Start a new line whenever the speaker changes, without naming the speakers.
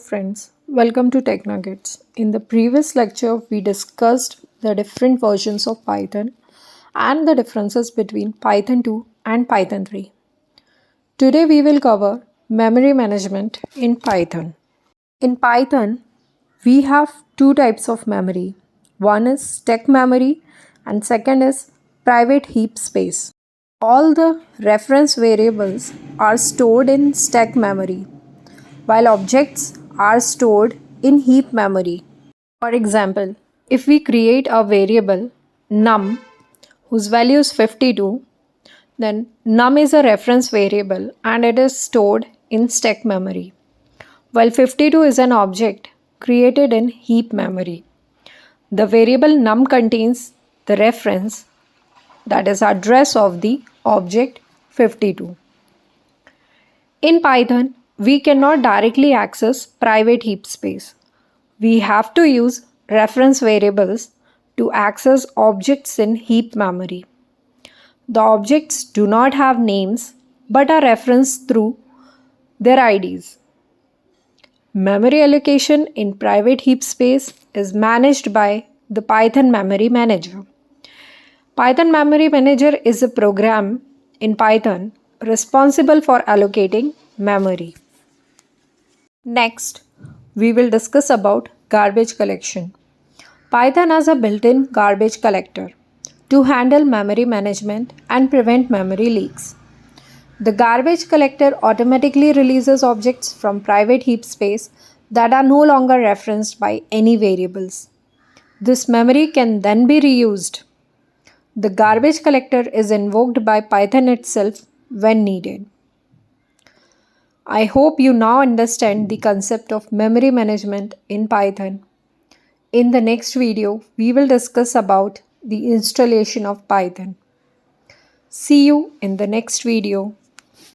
friends, welcome to Tech Nuggets. In the previous lecture, we discussed the different versions of Python and the differences between Python 2 and Python 3. Today, we will cover memory management in Python. In Python, we have two types of memory. One is stack memory and second is private heap space. All the reference variables are stored in stack memory while objects are stored in heap memory. For example, if we create a variable num whose value is 52, then num is a reference variable and it is stored in stack memory, while 52 is an object created in heap memory. The variable num contains the reference, that is address of the object 52. In Python, we cannot directly access private heap space. We have to use reference variables to access objects in heap memory. The objects do not have names but are referenced through their IDs. Memory allocation in private heap space is managed by the Python Memory Manager. Python Memory Manager is a program in Python responsible for allocating memory. Next, we will discuss about garbage collection. Python has a built-in garbage collector to handle memory management and prevent memory leaks. The garbage collector automatically releases objects from private heap space that are no longer referenced by any variables. This memory can then be reused. The garbage collector is invoked by Python itself when needed. I hope you now understand the concept of memory management in Python. In the next video, we will discuss about the installation of Python. See you in the next video.